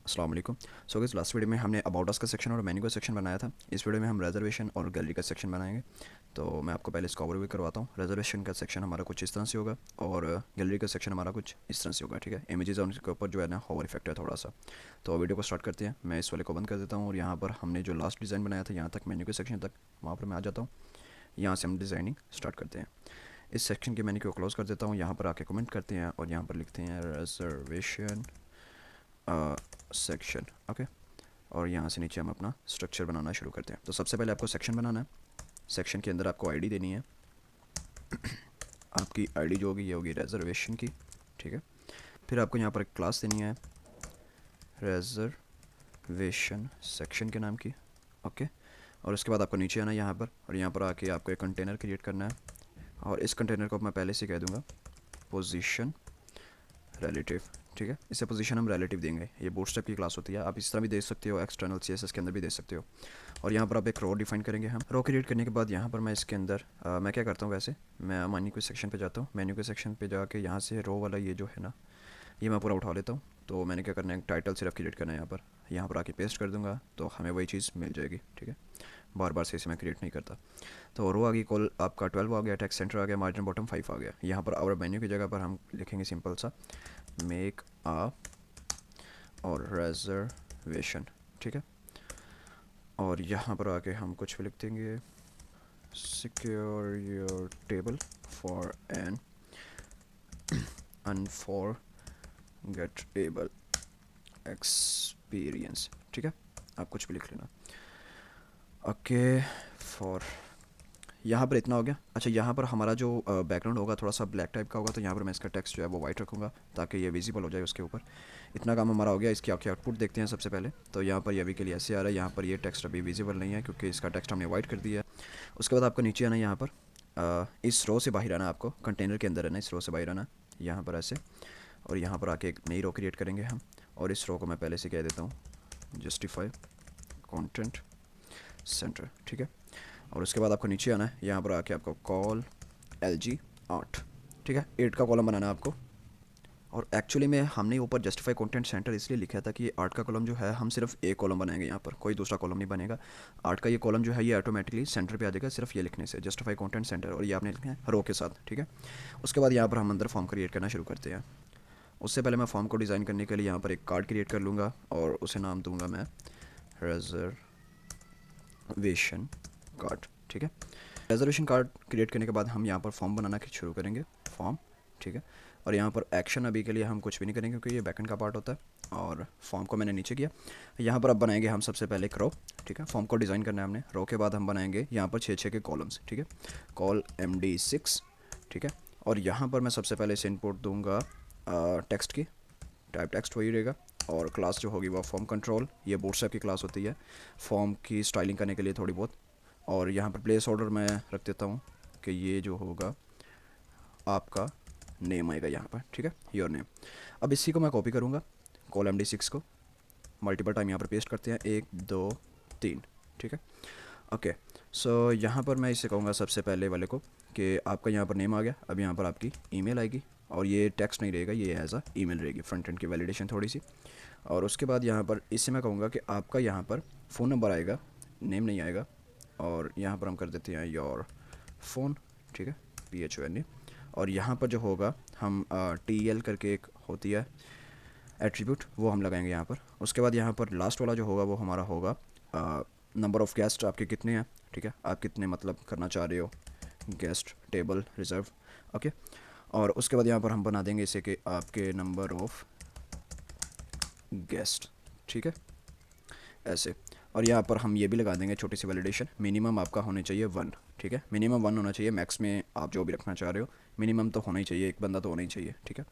अस्सलाम वालेकुम। So guys last video में हमने अबाउट अस का सेक्शन और मेन्यू का सेक्शन बनाया था। इस वीडियो में हम रिजर्वेशन और गैलरी का सेक्शन बनाएंगे। तो मैं आपको पहले इसका ओवरव्यू करवाता हूँ। रिजर्वेशन का सेक्शन हमारा कुछ इस तरह से होगा और गैलरी का सेक्शन हमारा कुछ इस तरह से होगा। ठीक है, इमेजेस और उसके ऊपर जो है ना होवर इफेक्ट है थोड़ा सा। तो वीडियो को स्टार्ट करते हैं। मैं इस वाले को बंद कर देता हूँ और यहाँ पर हमने जो लास्ट डिज़ाइन बनाया था यहाँ तक मेन्यू के सेक्शन तक, वहाँ पर मैं आ जाता हूँ। यहाँ से हम डिज़ाइनिंग स्टार्ट करते हैं। इस सेक्शन के मेन्यू को क्लोज कर देता हूँ। यहाँ पर आके कमेंट करते हैं और यहाँ पर लिखते हैं रिजर्वेशन सेक्शन। ओके, और यहाँ से नीचे हम अपना स्ट्रक्चर बनाना शुरू करते हैं। तो सबसे पहले आपको सेक्शन बनाना है। सेक्शन के अंदर आपको आईडी देनी है। आपकी आईडी जो होगी ये होगी रिजर्वेशन की। ठीक है, फिर आपको यहाँ पर एक क्लास देनी है रिजर्वेशन सेक्शन के नाम की। ओके, और उसके बाद आपको नीचे आना है यहाँ पर, और यहाँ पर आके आपको एक कंटेनर क्रिएट करना है। और इस कंटेनर को मैं पहले से कह दूँगा पोजीशन रिलेटिव। ठीक है, इसे पोजीशन हम रिलेटिव देंगे। ये बूटस्ट्रैप की क्लास होती है, आप इस तरह भी दे सकते हो, एक्सटर्नल सीएसएस के अंदर भी दे सकते हो। और यहाँ पर आप एक रो डिफाइन करेंगे। हम रो क्रिएट करने के बाद यहाँ पर मैं इसके अंदर मैं क्या करता हूँ, वैसे मैं मेन्यू के सेक्शन पे जाता हूँ। मेन्यू के सेक्शन पे जाके यहाँ से रो वाला ये जो है ना, ये मैं पूरा उठा लेता हूँ। तो मैंने क्या करना है, टाइटल सिर्फ क्रिएट करना है। यहाँ पर आके पेस्ट कर दूँगा तो हमें वही चीज़ मिल जाएगी। ठीक है, बार बार से इसे मैं क्रिएट नहीं करता। तो रो आ गई, कॉल आपका 12 आ गया, टेक्स्ट सेंटर आ गया, मार्जिन बॉटम 5 आ गया। यहाँ पर और मेन्यू की जगह पर हम लिखेंगे सिंपल सा मेक आ और रिजर्वेशन। ठीक है, और यहाँ पर आके हम कुछ भी लिख देंगे, secure your table for an unforgettable experience. ठीक है, आप कुछ भी लिख लेना। ओके, फॉर यहाँ पर इतना हो गया। अच्छा, यहाँ पर हमारा जो बैकग्राउंड होगा थोड़ा सा ब्लैक टाइप का होगा, तो यहाँ पर मैं इसका टेक्स्ट जो है वो वाइट रखूँगा ताकि ये विजिबल हो जाए उसके ऊपर। इतना काम हमारा हो गया। इसकी आपकी आउटपुट देखते हैं सबसे पहले। तो यहाँ पर ये अभी के लिए ऐसे आ रहा है। यहाँ पर ये टेक्स्ट अभी विजिबल नहीं है क्योंकि इसका टेक्स्ट हमने वाइट कर दिया है। उसके बाद आपको नीचे आना है। यहाँ पर इस रो से बाहर आना, आपको कंटेनर के अंदर है ना, इस रो से बाहर आना यहाँ पर ऐसे। और यहाँ पर आके एक नई रो क्रिएट करेंगे हम, और इस रो को मैं पहले से कह देता हूँ जस्टिफाई कंटेंट सेंटर। ठीक है, और उसके बाद आपको नीचे आना है। यहाँ पर आके आपको कॉल LG 8। ठीक है, 8 का कॉलम बनाना है आपको। और एक्चुअली में हमने ऊपर जस्टिफाई कंटेंट सेंटर इसलिए लिखा था कि ये 8 का कॉलम जो है हम सिर्फ एक कॉलम बनाएंगे, यहाँ पर कोई दूसरा कॉलम नहीं बनेगा। 8 का ये कॉलम जो है ये ऑटोमेटिकली सेंटर पे आ जाएगा सिर्फ ये लिखने से, जस्टिफाई कंटेंट सेंटर, और ये आपने लिखना है रो के साथ। ठीक है, उसके बाद यहाँ पर हम अंदर फॉर्म क्रिएट करना शुरू करते हैं। उससे पहले मैं फॉर्म को डिज़ाइन करने के लिए यहाँ पर एक कार्ड क्रिएट कर लूँगा और उसे नाम दूँगा मैं रिजर्वेशन कार्ड। ठीक है, रिजर्वेशन कार्ड क्रिएट करने के बाद हम यहाँ पर फॉर्म बनाना शुरू करेंगे, फॉर्म। ठीक है, और यहाँ पर एक्शन अभी के लिए हम कुछ भी नहीं करेंगे क्योंकि ये बैकएंड का पार्ट होता है। और फॉर्म को मैंने नीचे किया। यहाँ पर अब बनाएंगे हम सबसे पहले एक रो। ठीक है, फॉर्म को डिज़ाइन करना है हमने। रो के बाद हम बनाएंगे यहाँ पर 6 के कॉलम्स। ठीक है, कॉल MD6। ठीक है, और यहाँ पर मैं सबसे पहले इसे इनपुट दूंगा टेक्स्ट की, टाइप टेक्स्ट वही रहेगा। और क्लास जो होगी वो फॉर्म कंट्रोल, ये बूटस्ट्रैप की क्लास होती है फॉर्म की स्टाइलिंग करने के लिए थोड़ी बहुत। और यहाँ पर प्लेस ऑर्डर मैं रख देता हूँ कि ये जो होगा आपका नेम आएगा यहाँ पर। ठीक है, योर नेम। अब इसी को मैं कॉपी करूँगा, कॉल MD6 को मल्टीपल टाइम यहाँ पर पेस्ट करते हैं, 1 2 3। ठीक है, ओके। सो यहाँ पर मैं इसे कहूँगा सबसे पहले वाले को कि आपका यहाँ पर नेम आ गया। अब यहाँ पर आपकी ईमेल आएगी, और ये टेक्स्ट नहीं रहेगा, ये एज अ ईमेल रहेगी, फ्रंट एंड की वैलिडेशन थोड़ी सी। और उसके बाद यहाँ पर इससे मैं कहूँगा कि आपका यहाँ पर फ़ोन नंबर आएगा, नेम नहीं आएगा। और यहाँ पर हम कर देते हैं योर फ़ोन। ठीक है, PHONE। और यहाँ पर जो होगा हम TL करके एक होती है एट्रीब्यूट, वो हम लगाएंगे यहाँ पर। उसके बाद यहाँ पर लास्ट वाला जो होगा वो हमारा होगा नंबर ऑफ़ गेस्ट आपके कितने हैं। ठीक है, आप कितने मतलब करना चाह रहे हो गेस्ट टेबल रिज़र्व। ओके, और उसके बाद यहाँ पर हम बना देंगे इसे कि आपके नंबर ऑफ़ गेस्ट। ठीक है, ऐसे। और यहाँ पर हम ये भी लगा देंगे छोटी सी वैलिडेशन, मिनिमम आपका होने चाहिए 1। ठीक है, मिनिमम 1 होना चाहिए, मैक्स में आप जो भी रखना चाह रहे हो, मिनिमम तो होना ही चाहिए, एक बंदा तो होना ही चाहिए। ठीक है,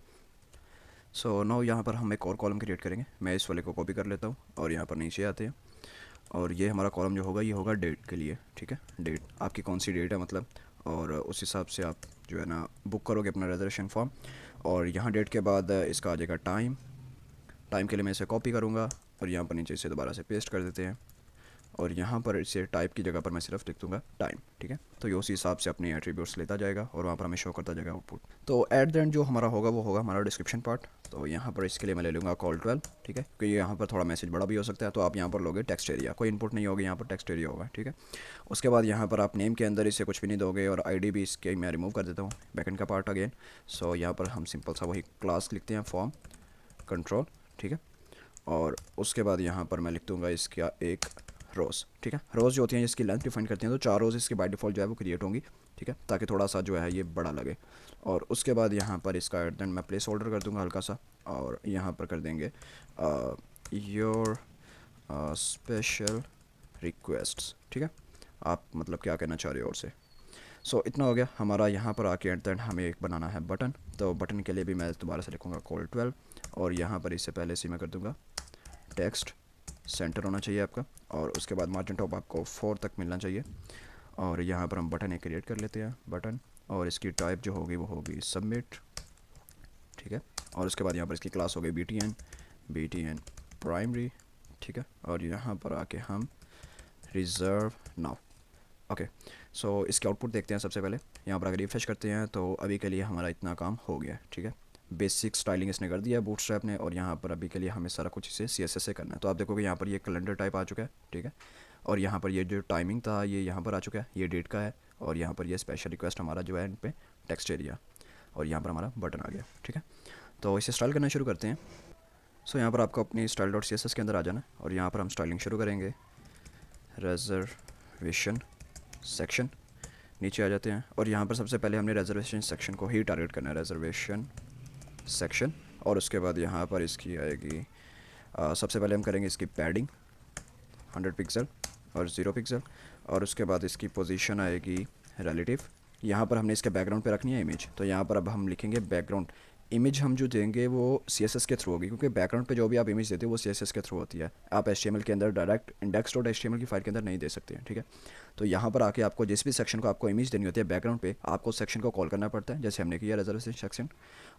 सो नाउ यहाँ पर हम एक और कॉलम क्रिएट करेंगे। मैं इस वाले को कॉपी कर लेता हूँ और यहाँ पर नीचे आते हैं। और ये हमारा कॉलम जो होगा ये होगा डेट के लिए। ठीक है, डेट आपकी कौन सी डेट है मतलब, और उस हिसाब से आप जो है ना बुक करोगे अपना रिजर्वेशन फॉर्म। और यहाँ डेट के बाद इसका आ जाएगा टाइम। टाइम के लिए मैं इसे कॉपी करूँगा और यहाँ पर नीचे इसे दोबारा से पेस्ट कर देते हैं। और यहाँ पर इसे टाइप की जगह पर मैं सिर्फ लिख दूँगा टाइम, ठीक है। तो ये उसी हिसाब से अपने एट्रीब्यूट्स लेता जाएगा और वहाँ पर हमें शो करता जाएगा आउटपुट। तो एट द एंड जो हमारा होगा वो होगा हमारा डिस्क्रिप्शन पार्ट। तो यहाँ पर इसके लिए मैं ले लूँगा कॉल 12, ठीक है, क्योंकि यहाँ पर थोड़ा मैसेज बड़ा भी हो सकता है। तो आप यहाँ पर लोगे टेक्स्ट एरिया, कोई इनपुट नहीं होगी, यहाँ पर टेक्स्ट एरिया होगा, ठीक है। उसके बाद यहाँ पर आप नेम के अंदर इसे कुछ भी नहीं दोगे और आईडी भी इसके मैं रिमूव कर देता हूँ, बैकएंड का पार्ट अगेन। सो यहाँ पर हम सिंपल सा वही क्लास लिखते हैं, फॉर्म कंट्रोल, ठीक है। और उसके बाद यहाँ पर मैं लिख दूँगा इसका एक रोज़, ठीक है। रोज़ जो होती हैं इसकी लेंथ डिफाइन करती हैं, तो 4 रोज़ इसके बाय डिफ़ॉल्ट जो है वो क्रिएट होंगी, ठीक है, ताकि थोड़ा सा जो है ये बड़ा लगे। और उसके बाद यहाँ पर इसका एट द एंड मैं प्लेस होल्डर कर दूँगा हल्का सा, और यहाँ पर कर देंगे योर स्पेशल रिक्वेस्ट्स, ठीक है। आप मतलब क्या कहना चाह रहे हो और से। सो इतना हो गया हमारा। यहाँ पर आके एट द एंड हमें एक बनाना है बटन। तो बटन के लिए भी मैं दोबारा से लिखूँगा कॉल 12, और यहाँ पर इससे पहले से मैं कर दूँगा टेक्स्ट सेंटर होना चाहिए आपका, और उसके बाद मार्जिन टॉप आपको 4 तक मिलना चाहिए। और यहाँ पर हम बटन एक क्रिएट कर लेते हैं, बटन, और इसकी टाइप जो होगी वो होगी सबमिट, ठीक है। और उसके बाद यहाँ पर इसकी क्लास हो गई BTN प्राइमरी, ठीक है। और यहाँ पर आके हम रिज़र्व नाउ, ओके। सो इसके आउटपुट देखते हैं सबसे पहले। यहाँ पर अगर रिफ्रेश करते हैं तो अभी के लिए हमारा इतना काम हो गया, ठीक है। बेसिक स्टाइलिंग इसने कर दिया बूटस्ट्रैप ने, और यहाँ पर अभी के लिए हमें सारा कुछ इसे CSS से करना है। तो आप देखोगे यहाँ पर ये कैलेंडर टाइप आ चुका है, ठीक है। और यहाँ पर ये जो टाइमिंग था ये यहाँ पर आ चुका है, ये डेट का है। और यहाँ पर ये स्पेशल रिक्वेस्ट हमारा जो है इन पे टेक्स्ट एरिया, और यहाँ पर हमारा बटन आ गया, ठीक है। तो इसे स्टाइल करना शुरू करते हैं। सो यहाँ पर आपको अपनी style.css के अंदर आ जाना, और यहाँ पर हम स्टाइलिंग शुरू करेंगे। रिजर्वेशन सेक्शन, नीचे आ जाते हैं, और यहाँ पर सबसे पहले हमने रिजर्वेशन सेक्शन को ही टारगेट करना है, रिजर्वेशन सेक्शन। और उसके बाद यहाँ पर इसकी आएगी सबसे पहले हम करेंगे इसकी पैडिंग 100 पिक्सल और 0 पिक्सल। और उसके बाद इसकी पोजीशन आएगी रिलेटिव। यहाँ पर हमने इसके बैकग्राउंड पे रखनी है इमेज, तो यहाँ पर अब हम लिखेंगे बैकग्राउंड इमेज हम जो देंगे वो CSS के थ्रू होगी, क्योंकि बैकग्राउंड पे जो भी आप इमेज देते हो वो CSS के थ्रू होती है। आप HTML के अंदर डायरेक्ट index.html की फाइल के अंदर नहीं दे सकते हैं, ठीक है। तो यहाँ पर आके आपको जिस भी सेक्शन को आपको इमेज देनी होती है बैकग्राउंड पे, आपको सेक्शन को कॉल करना पड़ता है, जैसे हमने किया रिजर्वेशन सेक्शन।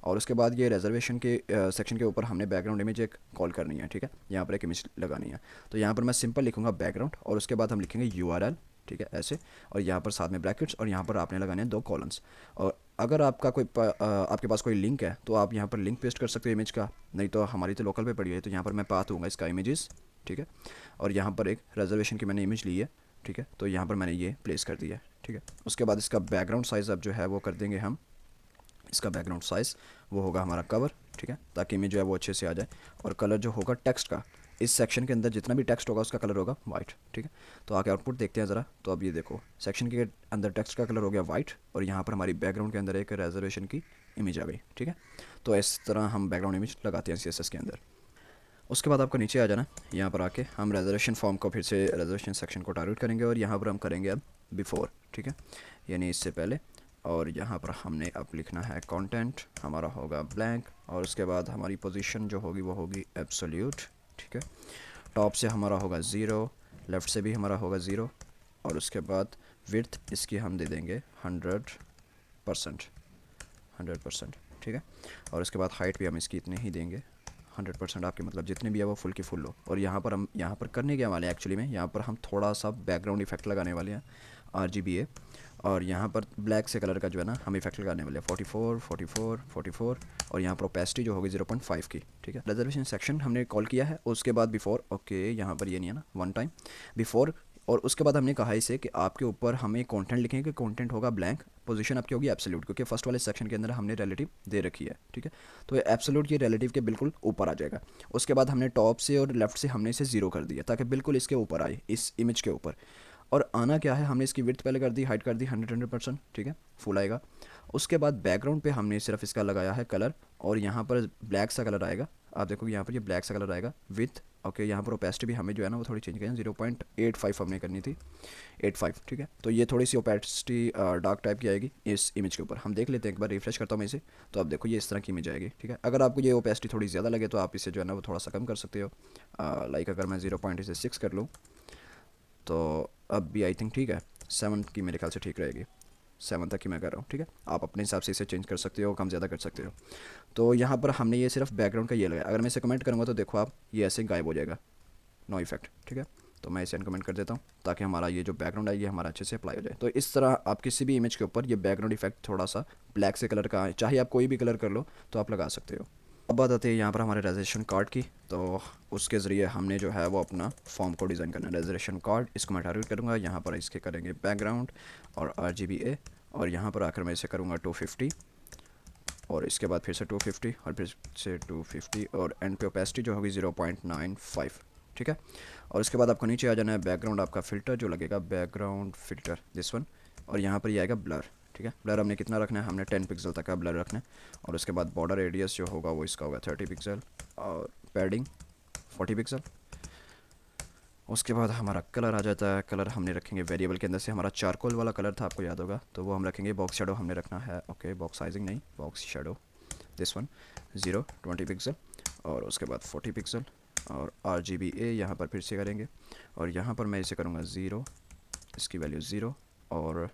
और उसके बाद ये रिजर्वेशन के सेक्शन के ऊपर हमने बैकग्राउंड इमेज एक कॉल करनी है, ठीक है। यहाँ पर एक इमेज लगानी है, तो यहाँ पर मैं सिंपल लिखूँगा बैकग्राउंड, और उसके बाद हम लिखेंगे URL, ठीक है, ऐसे। और यहाँ पर साथ में ब्रैकेट्स, और यहाँ पर आपने लगाने हैं 2 कॉलम्स। और अगर आपका आपके पास कोई लिंक है तो आप यहाँ पर लिंक पेस्ट कर सकते हो इमेज का, नहीं तो हमारी तो लोकल पे पड़ी है, तो यहाँ पर मैं पाथ दूंगा इसका इमेजेस, ठीक है। और यहाँ पर एक रिजर्वेशन की मैंने इमेज ली है, ठीक है, तो यहाँ पर मैंने ये प्लेस कर दिया है, ठीक है। उसके बाद इसका बैकग्राउंड साइज़ अब जो है वो कर देंगे हम, इसका बैकग्राउंड साइज़ वो होगा हमारा कवर, ठीक है, ताकि इमेज जो है वो अच्छे से आ जाए। और कलर जो होगा टेक्स्ट का, इस सेक्शन के अंदर जितना भी टेक्स्ट होगा उसका कलर होगा वाइट, ठीक है। तो आगे आउटपुट देखते हैं ज़रा। तो अब ये देखो सेक्शन के अंदर टेक्स्ट का कलर हो गया वाइट, और यहाँ पर हमारी बैकग्राउंड के अंदर एक रिजर्वेशन की इमेज आ गई, ठीक है। तो इस तरह हम बैकग्राउंड इमेज लगाते हैं CSS के अंदर। उसके बाद आपको नीचे आ जाना, यहाँ पर आके हम रिजर्वेशन फॉर्म को फिर से रिजर्वेशन सेक्शन को टारगेट करेंगे, और यहाँ पर हम करेंगे अब बिफोर, ठीक है, यानी इससे पहले। और यहाँ पर हमने अब लिखना है कंटेंट, हमारा होगा ब्लैंक। और उसके बाद हमारी पोजीशन जो होगी वो होगी एब्सोल्यूट, ठीक है। टॉप से हमारा होगा 0, लेफ़्ट से भी हमारा होगा 0। और उसके बाद विड्थ इसकी हम दे देंगे 100%, ठीक है। और उसके बाद हाइट भी हम इसकी इतने ही देंगे 100%, आपके मतलब जितने भी है वो फुल की फुल हो। और यहाँ पर हम यहाँ पर करने के वाले हैं एक्चुअली में, यहाँ पर हम थोड़ा सा बैकग्राउंड इफेक्ट लगाने वाले हैं RGBA। और यहाँ पर ब्लैक से कलर का जो है ना हम इफेक्ट लगाने वाले हैं 44, 44, 44। और यहाँ पर ओपेसिटी जो होगी 0.5 की, ठीक है। रिजर्वेशन सेक्शन हमने कॉल किया है, उसके बाद बिफोर, ओके, यहाँ पर ये नहीं है ना, 1 टाइम बिफोर। और उसके बाद हमने कहा इसे कि आपके ऊपर हमें कंटेंट लिखेंगे, कंटेंट होगा ब्लैंक, पोजीशन आपकी होगी एब्सोल्यूट, क्योंकि फर्स्ट वाले सेक्शन के अंदर हमने रिलेटिव दे रखी है, ठीक है। तो एब्सोल्यूट ये रिलेटिव के बिल्कुल ऊपर आ जाएगा। उसके बाद हमने टॉप से और लेफ्ट से हमने इसे 0 कर दिया ताकि बिल्कुल इसके ऊपर आए, इस इमेज के ऊपर। और आना क्या है, हमने इसकी विड्थ पहले कर दी, हाइट कर दी 100%, ठीक है, फुल आएगा। उसके बाद बैकग्राउंड पे हमने सिर्फ इसका लगाया है कलर, और यहाँ पर ब्लैक सा कलर आएगा, आप देखोगे यहाँ पर ये ब्लैक सा कलर आएगा विथ, ओके। यहाँ पर ओपेसिटी भी हमें जो है ना वो थोड़ी चेंज करें, 0.85 हमने करनी थी, 85, ठीक है। तो ये थोड़ी सी ओपेसिटी डार्क टाइप की आएगी इस इमेज के ऊपर। हम देख लेते हैं, एक बार रिफ्रेश करता हूँ मैं इसे, तो आप देखो ये इस तरह की इमेज आएगी, ठीक है। अगर आपको ये ओपेसिटी थोड़ी ज़्यादा लगे तो आप इसे जो है ना वो थोड़ा सा कम कर सकते हो, लाइक अगर मैं 0.6 कर लूँ तो अब भी आई थिंक ठीक है, 7 की मेरे ख्याल से ठीक रहेगी, 7 तक ही मैं कर रहा हूँ, ठीक है। आप अपने हिसाब से इसे चेंज कर सकते हो, कम ज़्यादा कर सकते हो। तो यहाँ पर हमने ये सिर्फ बैकग्राउंड का ये लगाया, अगर मैं इसे कमेंट करूँगा तो देखो आप ये ऐसे गायब हो जाएगा, नो इफेक्ट, ठीक है। तो मैं इसे अनकमेंट कर देता हूँ ताकि हमारा ये जो बैकग्राउंड है ये हमारा अच्छे से अप्लाई हो जाए। तो इस तरह आप किसी भी इमेज के ऊपर ये बैकग्राउंड इफेक्ट थोड़ा सा ब्लैक से कलर का आए, चाहे आप कोई भी कलर कर लो तो आप लगा सकते हो। अब बात आती है यहाँ पर हमारे रेजर्वेशन कार्ड की। तो उसके ज़रिए हमने जो है वो अपना फॉर्म को डिज़ाइन करना है। रेजर्वेशन कार्ड, इसको मैं टारगेट करूँगा, यहाँ पर इसके करेंगे बैकग्राउंड और RGBA, और यहाँ पर आकर मैं इसे करूँगा 250, और इसके बाद फिर से 250 और फिर से 250, और एंड पे ओपेसिटी जो होगी 0.95, ठीक है। और उसके बाद आपको नीचे आ जाना है बैकग्राउंड आपका फ़िल्टर जो लगेगा, बैकग्राउंड फ़िल्टर दिस वन, और यहाँ पर ये आएगा ब्लर, ठीक है। ब्लर हमने कितना रखना है, हमने 10 पिक्सल तक का ब्लर रखना है। और उसके बाद बॉर्डर रेडियस जो होगा वो इसका होगा 30 पिक्सल, और पैडिंग 40 पिक्सल। उसके बाद हमारा कलर आ जाता है। कलर हमने रखेंगे वेरिएबल के अंदर से, हमारा चारकोल वाला कलर था आपको याद होगा, तो वो हम रखेंगे। बॉक्स शेडो हमने रखना है, ओके, बॉक्स साइजिंग नहीं, box shadow this one 20 pixel, और उसके बाद 40 पिक्सल, और RGBA यहाँ पर फिर से करेंगे, और यहाँ पर मैं इसे करूँगा 0, इसकी वैल्यू 0, और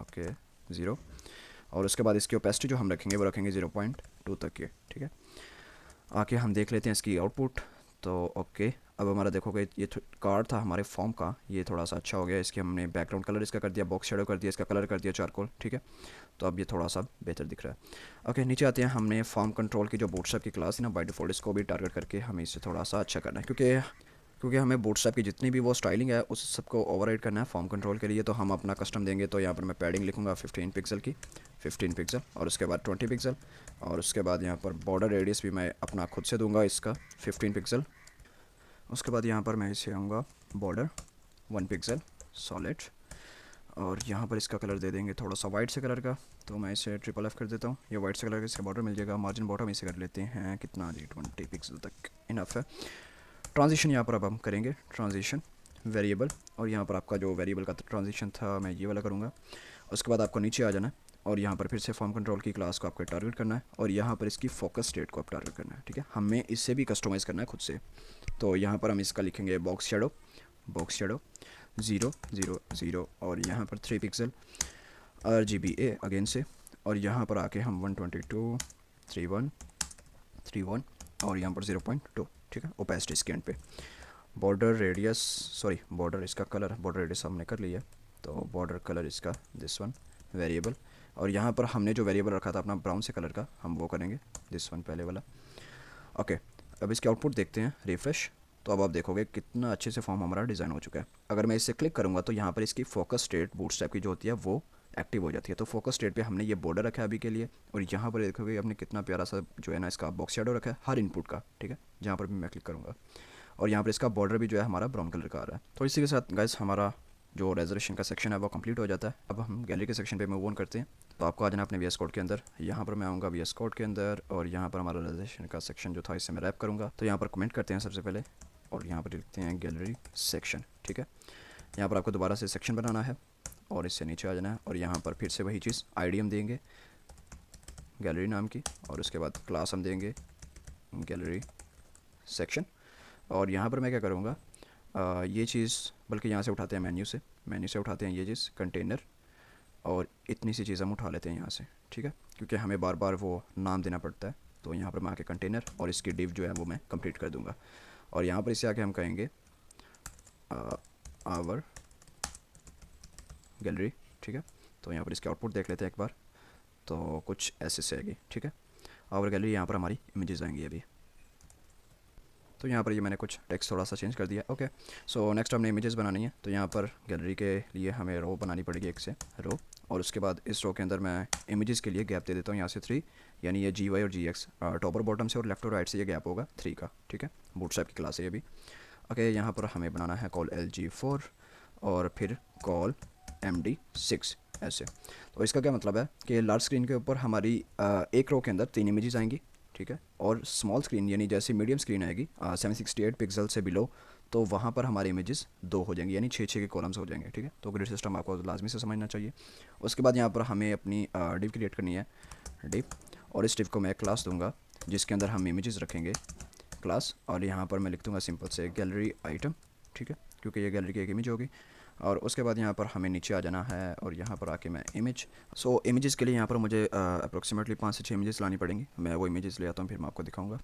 ओके 0, और उसके बाद इसकी ओपेसिटी जो हम रखेंगे वो रखेंगे 0.2 तक के, ठीक है। आके हम देख लेते हैं इसकी आउटपुट। तो ओके, अब हमारा देखोगे ये कार्ड था हमारे फॉर्म का, ये थोड़ा सा अच्छा हो गया। इसके हमने बैकग्राउंड कलर इसका कर दिया, बॉक्स शेडो कर दिया, इसका कलर कर दिया चारकोल, ठीक है। तो अब ये थोड़ा सा बेहतर दिख रहा है। ओके, नीचे आते हैं। हमने फॉर्म कंट्रोल की जो बूटस्ट्रैप की क्लास है ना बाय डिफ़ॉल्ट, इसको भी टारगेट करके हमें इससे थोड़ा सा अच्छा करना है, क्योंकि हमें बूटस्ट्रैप की जितनी भी वो स्टाइलिंग है उस सबको ओवरराइड करना है फॉर्म कंट्रोल के लिए। तो हम अपना कस्टम देंगे। तो यहाँ पर मैं पैडिंग लिखूँगा 15 पिक्सल की, 15 पिक्सल, और उसके बाद 20 पिक्सल, और उसके बाद यहाँ पर बॉर्डर रेडियस भी मैं अपना खुद से दूंगा इसका 15 पिक्सल। उसके बाद यहाँ पर मैं इसे आऊँगा बॉर्डर 1 पिक्सल सॉलिड, और यहाँ पर इसका कलर दे देंगे थोड़ा सा वाइट से कलर का। तो मैं इसे FFF कर देता हूँ, ये वाइट से कलर का इसका बॉर्डर मिल जाएगा। मार्जिन बॉटम इसे कर लेते हैं कितना जी, 20 पिक्सल तक इनफ है। ट्रांजिशन यहाँ पर अब हम करेंगे, ट्रांजिशन वेरिएबल, और यहाँ पर आपका जो वेरिएबल का ट्रांजिशन था मैं ये वाला करूँगा। उसके बाद आपको नीचे आ जाना है, और यहाँ पर फिर से फॉर्म कंट्रोल की क्लास को आपको टारगेट करना है, और यहाँ पर इसकी फोकस स्टेट को आप टारगेट करना है, ठीक है। हमें इससे भी कस्टमाइज़ करना है खुद से। तो यहाँ पर हम इसका लिखेंगे बॉक्स शेडो 0 0 0, और यहाँ पर 3 पिक्सल, RGBA अगेन से, और यहाँ पर आके हम 122 31 31, और यहाँ पर 0.2, ठीक है। ओपेसिटी इसके एंड पे। बॉर्डर रेडियस, सॉरी बॉर्डर इसका कलर, बॉर्डर रेडियस हमने कर लिया। तो बॉर्डर कलर इसका दिस वन वेरिएबल, और यहाँ पर हमने जो वेरिएबल रखा था अपना ब्राउन से कलर का, हम वो करेंगे दिस वन पहले वाला। ओके, अब इसकी आउटपुट देखते हैं, रिफ्रेश। तो अब आप देखोगे कितना अच्छे से फॉर्म हमारा डिज़ाइन हो चुका है। अगर मैं इससे क्लिक करूँगा तो यहाँ पर इसकी फोकस स्टेट बूटस्ट्रैप की जो होती है वो एक्टिव हो जाती है। तो फोकस स्टेट पे हमने ये बॉर्डर रखा है अभी के लिए, और यहाँ पर देखोगे हमने कितना प्यारा सा जो है ना इसका बॉक्स शेडो रखा है हर इनपुट का, ठीक है, जहाँ पर भी मैं क्लिक करूँगा। और यहाँ पर इसका बॉर्डर भी जो है हमारा ब्राउन कलर का आ रहा है। तो इसी के साथ गाइस हमारा जो रेजोल्यूशन का सेक्शन है वो कंप्लीट हो जाता है। अब हम गैलरी के सेक्शन पे मूव ऑन करते हैं। तो आपको आ जाना अपने VS कोड के अंदर, यहाँ पर मैं आऊँगा VS कोड के अंदर, और यहाँ पर हमारा रेजोल्यूशन का सेक्शन जो था इसे मैं रैप करूँगा। तो यहाँ पर कमेंट करते हैं सबसे पहले, और यहाँ पर लिखते हैं गैलरी सेक्शन, ठीक है। यहाँ पर आपको दोबारा से सेक्शन बनाना है, और इससे नीचे आ जाना है, और यहाँ पर फिर से वही चीज़ ID हम देंगे गैलरी नाम की, और उसके बाद क्लास हम देंगे गैलरी सेक्शन। और यहाँ पर मैं क्या करूँगा, ये चीज़ बल्कि यहाँ से उठाते हैं मेन्यू से उठाते हैं ये चीज़ कंटेनर, और इतनी सी चीज़ हम उठा लेते हैं यहाँ से, ठीक है, क्योंकि हमें बार बार वो नाम देना पड़ता है। तो यहाँ पर मैं आके कंटेनर और इसकी डिव जो है वो मैं कंप्लीट कर दूँगा, और यहाँ पर इसे आके हम कहेंगे आवर गैलरी, ठीक है। तो यहाँ पर इसकी आउटपुट देख लेते हैं एक बार। तो कुछ ऐसे से आएगी, ठीक है। आवर गैलरी, यहाँ पर हमारी इमेजेस आएंगी अभी। तो यहाँ पर ये मैंने कुछ टेक्स्ट थोड़ा सा चेंज कर दिया, ओके। सो नेक्स्ट हमने इमेजेस बनानी है। तो यहाँ पर गैलरी के लिए हमें रो बनानी पड़ेगी, एक से रो, और उसके बाद इस रो के अंदर मैं इमेजेस के लिए गैप दे देता हूँ यहाँ से 3, यानी ये GY और GX टॉप और बॉटम से और लेफ्ट और राइट से ये गैप होगा 3 का, ठीक है। बूटस्ट्रैप की क्लास है ये भी, ओके। यहाँ पर हमें बनाना है कॉल LG4 और फिर कॉल MD6 ऐसे। तो इसका क्या मतलब है कि लार्ज स्क्रीन के ऊपर हमारी एक रो के अंदर 3 इमेजेस आएंगी, ठीक है, और स्मॉल स्क्रीन यानी जैसे मीडियम स्क्रीन आएगी 768 पिक्सल से बिलो, तो वहाँ पर हमारे इमेजेस 2 हो जाएंगे, यानी 6 के कॉलम्स हो जाएंगे, ठीक है। तो ग्रिड सिस्टम आपको लाजमी से समझना चाहिए। उसके बाद यहाँ पर हमें अपनी डिव क्रिएट करनी है, डिव, और इस डिव को मैं क्लास दूंगा जिसके अंदर हम इमेजेस रखेंगे क्लास, और यहाँ पर मैं लिख दूँगा सिंपल से गैलरी आइटम, ठीक है, क्योंकि ये गैलरी की एक इमेज होगी। और उसके बाद यहाँ पर हमें नीचे आ जाना है, और यहाँ पर आके मैं इमेज, सो इमेजेस के लिए यहाँ पर मुझे अप्रोक्सीमेटली 5 से 6 इमेजेस लानी पड़ेंगी। मैं वो इमेजेस ले आता हूँ, फिर मैं आपको दिखाऊंगा।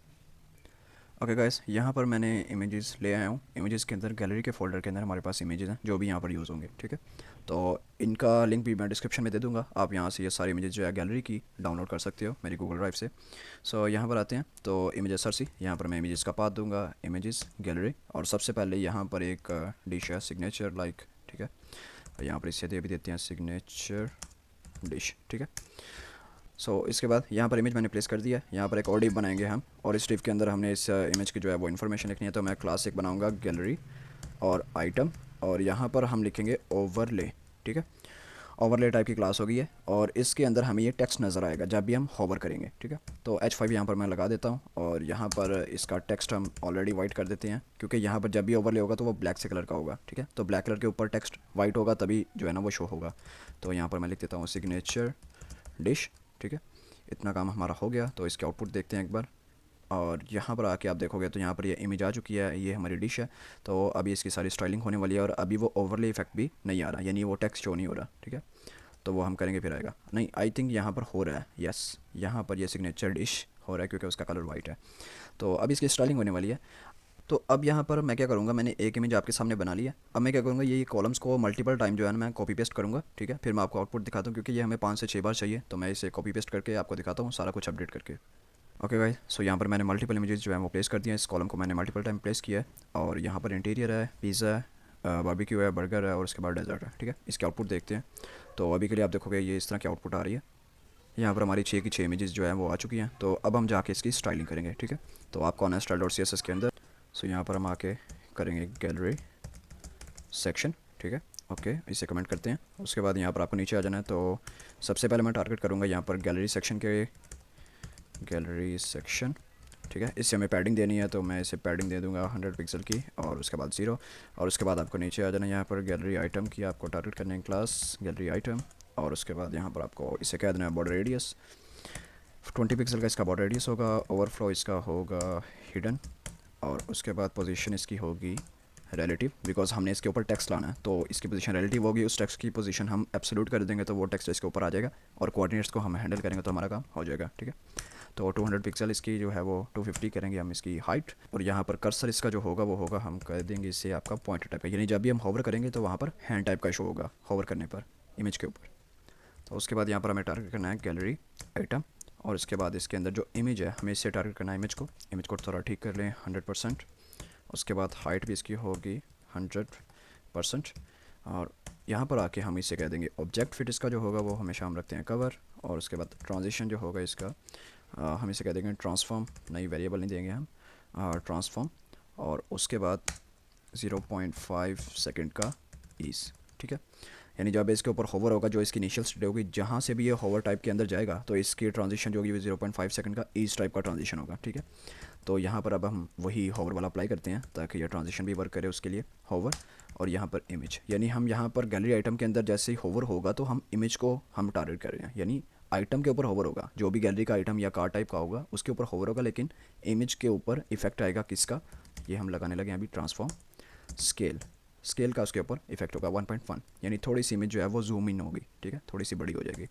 ओके गाइस, यहाँ पर मैंने इमेजेस ले आया हूँ। इमेजेस के अंदर गैलरी के फोल्डर के अंदर हमारे पास इमेजेस हैं जो भी यहाँ पर यूज़ होंगे, ठीक है। तो इनका लिंक भी मैं डिस्क्रिप्शन में दे दूँगा, आप यहाँ से ये सारी इमेजेस जो है गैलरी की डाउनलोड कर सकते हो मेरी गूगल ड्राइव से। सो यहाँ पर आते हैं तो इमेजेस सर्च, यहाँ पर मैं इमेजेस का पाथ दूंगा, इमेजेस गैलरी, और सबसे पहले यहाँ पर एक डिश है सिग्नेचर लाइक, ठीक है। यहाँ पर इसे दे भी देते हैं सिग्नेचर डिश, ठीक है। इसके बाद यहाँ पर इमेज मैंने प्लेस कर दिया। यहाँ पर एक और डिव बनाएंगे हम, और इस डिव के अंदर हमने इस इमेज की जो है वो इन्फॉर्मेशन लिखनी है। तो मैं क्लास एक बनाऊँगा गैलरी और आइटम, और यहाँ पर हम लिखेंगे ओवरले, ठीक है। ओवरले टाइप की क्लास होगी है, और इसके अंदर हमें ये टेक्स्ट नज़र आएगा जब भी हम होवर करेंगे, ठीक है। तो H5 यहाँ पर मैं लगा देता हूँ, और यहाँ पर इसका टेक्स्ट हम ऑलरेडी वाइट कर देते हैं, क्योंकि यहाँ पर जब भी ओवरले होगा तो वो ब्लैक से कलर का होगा, ठीक है। तो ब्लैक कलर के ऊपर टेक्स्ट वाइट होगा तभी जो है ना वो शो होगा। तो यहाँ पर मैं लिख देता हूँ सिग्नेचर डिश, ठीक है। इतना काम हमारा हो गया। तो इसके आउटपुट देखते हैं एक बार, और यहाँ पर आके आप देखोगे तो यहाँ पर ये इमेज आ चुकी है, ये हमारी डिश है। तो अभी इसकी सारी स्टाइलिंग होने वाली है, और अभी वो ओवरले इफेक्ट भी नहीं आ रहा, यानी वो टेक्स्ट शो नहीं हो रहा, ठीक है। तो वो हम करेंगे फिर आएगा नहीं, आई थिंक यहाँ पर हो रहा है, यस, यहाँ पर ये सिग्नेचर डिश हो रहा है क्योंकि उसका कलर वाइट है। तो अब इसकी स्टाइलिंग होने वाली है। तो अब यहाँ पर मैं क्या करूँगा, मैंने एक इमेज आपके सामने बना लिया। अब मैं क्या करूँगा, ये कॉलम्स को मल्टीपल टाइम जो है ना मैं कॉपी पेस्ट करूँगा, ठीक है। फिर मैं आपको आउटपुट दिखाता हूँ, क्योंकि ये हमें 5 से 6 बार चाहिए। तो मैं इसे कॉपी पेस्ट करके आपको दिखाता हूँ सारा कुछ अपडेट करके। ओके गाइस, सो यहाँ पर मैंने मल्टीपल इमेजेस जो है वो प्लेस कर दिया है। इस कॉलम को मैंने मल्टीपल टाइम प्लेस किया है, और यहाँ पर इंटीरियर है, पिज़्ज़ा है, बारबेक्यू है, बर्गर है, और उसके बाद डेजर्ट है, ठीक है। इसके आउटपुट देखते हैं। तो अभी के लिए आप देखोगे ये इस तरह की आउटपुट आ रही है। यहाँ पर हमारी 6 की 6 इमेजेस जो है वो आ चुकी हैं। तो अब हम जाके इसकी स्टाइलिंग करेंगे, ठीक है। तो आपको आना है style.css के अंदर। यहाँ पर हम आके करेंगे गैलरी सेक्शन, ठीक है। ओके, इसे कमेंट करते हैं। उसके बाद यहाँ पर आपको नीचे आ जाना है। तो सबसे पहले मैं टारगेट करूँगा यहाँ पर गैलरी सेक्शन के, गैलरी सेक्शन, ठीक है। इससे हमें पैडिंग देनी है, तो मैं इसे पैडिंग दे दूंगा 100 पिक्सल की, और उसके बाद 0। और उसके बाद आपको नीचे आ जाना है, यहाँ पर गैलरी आइटम की आपको टारगेट करने है क्लास गैलरी आइटम, और उसके बाद यहाँ पर आपको इसे कह देना है बॉर्डर रेडियस 20 पिक्सल का इसका बॉर्डर रेडियस होगा। ओवरफ्लो इसका होगा हिडन, और उसके बाद पोजीशन इसकी होगी रिलेटिव, बिकॉज हमने इसके ऊपर टेक्स्ट लाना है तो इसकी पोजीशन रिलेटिव होगी। उस टेक्स्ट की पोजीशन हम एब्सोल्यूट कर देंगे तो वो टेक्स्ट इसके ऊपर आ जाएगा, और कोऑर्डिनेट्स को हम हैंडल करेंगे तो हमारा काम हो जाएगा, ठीक है। तो 200 पिक्सल इसकी जो है वो 250 करेंगे हम इसकी हाइट, और यहाँ पर कर्सर इसका जो होगा वो होगा, हम कर देंगे इसे आपका पॉइंटर टाइप का, यानी जब भी हम होवर करेंगे तो वहाँ पर हैंड टाइप का शो होगा होवर करने पर इमेज के ऊपर। तो उसके बाद यहाँ पर हमें टारगेट करना है गैलरी आइटम, और उसके बाद इसके अंदर जो इमेज है हमें इससे टारगेट करना है इमेज को थोड़ा ठीक कर लें 100%। उसके बाद हाइट भी इसकी होगी 100%, और यहाँ पर आके हम इसे कह देंगे ऑब्जेक्ट फिट, इसका जो होगा वो हमेशा हम रखते हैं कवर। और उसके बाद ट्रांजिशन जो होगा इसका हम इसे कह देंगे ट्रांसफॉर्म, नई वेरिएबल नहीं देंगे हम, ट्रांसफॉर्म। और उसके बाद 0.5 सेकंड का ईज, ठीक है। यानी जब इसके ऊपर होवर होगा, जो इसकी इनिशियल स्टेट होगी, जहाँ से भी ये होवर टाइप के अंदर जाएगा तो इसकी ट्रांजिशन जो होगी वो 0.5 सेकंड का ईज टाइप का ट्रांजिशन होगा, ठीक है। तो यहाँ पर अब हम वही होवर वाला अप्लाई करते हैं ताकि ये ट्रांजिशन भी वर्क करे उसके लिए, होवर। और यहाँ पर इमेज, यानी हम यहाँ पर गैलरी आइटम के अंदर जैसे ही होवर होगा तो हम इमेज को हम टारगेट कर रहे हैं, यानी आइटम के ऊपर होवर होगा, जो भी गैलरी का आइटम या कार टाइप का होगा उसके ऊपर होवर होगा, लेकिन इमेज के ऊपर इफेक्ट आएगा किसका, ये हम लगाने लगे अभी ट्रांसफॉर्म स्केल का उसके ऊपर इफेक्ट होगा 1.1, यानी थोड़ी सी इमेज जो है वो जूम इन होगी, ठीक है, थोड़ी सी बड़ी हो जाएगी।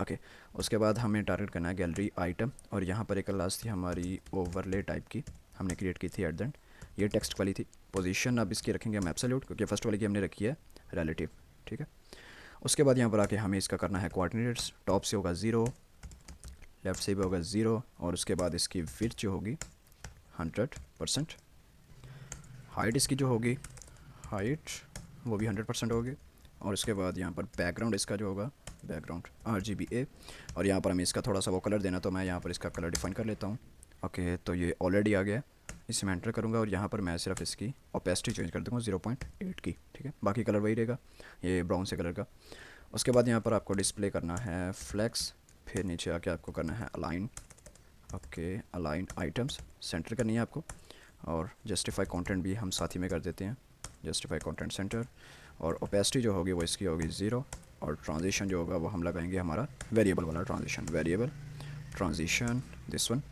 ओके, उसके बाद हमें टारगेट करना है गैलरी आइटम, और यहाँ पर एक क्लास थी हमारी ओवरले टाइप की, हमने क्रिएट की थी एट द एंड, ये टेक्स्ट वाली थी। पोजीशन अब इसकी रखेंगे हम एब्सोल्यूट, क्योंकि फर्स्ट वाली की हमने रखी है रिलेटिव, ठीक है। उसके बाद यहाँ पर आके हमें इसका करना है कोऑर्डिनेट्स, टॉप से होगा 0, लेफ़्ट से भी होगा 0, और उसके बाद इसकी विड्थ जो होगी 100%, हाइट इसकी जो होगी हाइट वो भी 100% होगी, और उसके बाद यहाँ पर बैकग्राउंड इसका जो होगा बैकग्राउंड RGBA, और यहाँ पर हमें इसका थोड़ा सा वो कलर देना, तो मैं यहाँ पर इसका कलर डिफाइन कर लेता हूँ। ओके, तो ये ऑलरेडी आ गया, इसे मैं एंटर करूँगा, और यहाँ पर मैं सिर्फ इसकी ओपेसिटी चेंज कर दूँगा 0.8 की, ठीक है। बाकी कलर वही रहेगा, ये ब्राउन से कलर का। उसके बाद यहाँ पर आपको डिस्प्ले करना है फ्लैक्स, फिर नीचे आके आपको करना है align. Okay, align items centre करनी है आपको, और जस्टिफाई कंटेंट भी हम साथ ही में कर देते हैं, जस्टिफाई कंटेंट सेंटर। और ओपेसिटी जो होगी वो इसकी होगी 0, और ट्रांजिशन जो होगा वो हम लगाएंगे हमारा वेरिएबल वाला transition, variable transition this one.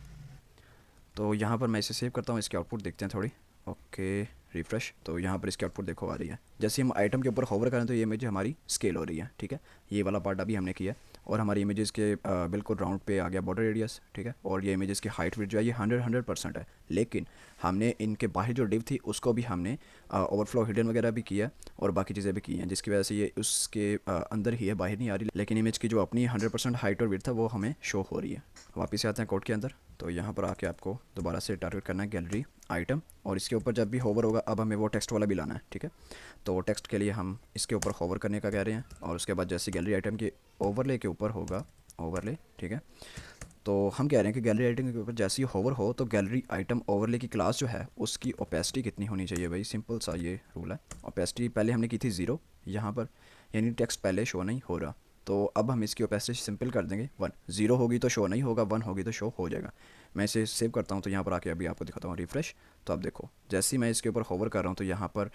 तो यहाँ पर मैं इसे सेव करता हूँ, इसकी आउटपुट देखते हैं थोड़ी। ओके, रिफ्रेश, तो यहाँ पर इसकी आउटपुट देखो आ रही है। जैसे हम आइटम के ऊपर होवर करें तो ये इमेज हमारी स्केल हो रही है, ठीक है। ये वाला पार्ट अभी हमने किया, और हमारी इमेजेस के बिल्कुल राउंड पे आ गया बॉर्डर रेडियस, ठीक है। और ये इमेजेस की हाइट विड्थ जो है ये 100% है, लेकिन हमने इनके बाहर जो डिव थी उसको भी हमने ओवरफ्लो हिडन वगैरह भी किया और बाकी चीज़ें भी की हैं, जिसकी वजह से ये उसके अंदर ही है, बाहर नहीं आ रही, लेकिन इमेज की जो अपनी 100% हाइट और विड्थ है वो हमें शो हो रही है। वापस से आते हैं कोड के अंदर, तो यहाँ पर आके आपको दोबारा से टारगेट करना है गैलरी आइटम, और इसके ऊपर जब भी होवर होगा अब हमें वो टेक्स्ट वाला भी लाना है, ठीक है। तो टेक्स्ट के लिए हम इसके ऊपर होवर करने का कह रहे हैं, और उसके बाद जैसे गैलरी आइटम के ओवरले के ऊपर होगा ओवरले, ठीक है। तो हम कह रहे हैं कि गैलरी आइटम के ऊपर जैसे ही होवर हो तो गैलरी आइटम ओवरले की क्लास जो है उसकी ओपेसिटी कितनी होनी चाहिए भाई, सिंपल सा ये रूल है। ओपेसिटी पहले हमने की थी 0 यहाँ पर, यानी टेक्स्ट पहले शो नहीं हो रहा, तो अब हम इसकी ओपेसिटी सिंपल कर देंगे 1। 0 होगी तो शो नहीं होगा, 1 होगी तो शो हो जाएगा। मैं इसे सेव करता हूँ, तो यहाँ पर आके अभी आपको दिखाता हूँ रिफ्रेश। तो अब देखो जैसे ही मैं इसके ऊपर होवर कर रहा हूँ तो यहाँ पर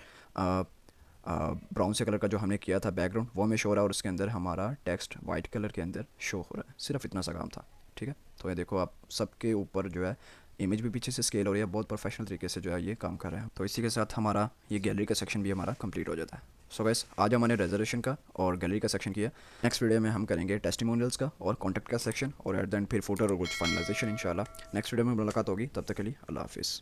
ब्राउन से कलर का जो हमने किया था बैकग्राउंड वो हमें शो हो रहा है, और उसके अंदर हमारा टेक्स्ट वाइट कलर के अंदर शो हो रहा है। सिर्फ इतना सा काम था, ठीक है। तो ये देखो आप सबके ऊपर जो है इमेज भी पीछे से स्केल हो रही है, बहुत प्रोफेशनल तरीके से जो है ये काम कर रहे हैं। तो इसी के साथ हमारा ये गैलरी का सेक्शन भी हमारा कंप्लीट हो जाता है। सो गाइस आज हमने रेजर्वेशन का और गैलरी का सेक्शन किया। नेक्स्ट वीडियो में हम करेंगे टेस्टिमोनियल्स का और कॉन्टैक्ट का सेक्शन, और एट द एंड फिर फोटो और कुछ फाइनलाइजेशन इंशाल्लाह। नेक्स्ट वीडियो में मुलाकात होगी, तब तक के लिए अल्लाह हाफिज़।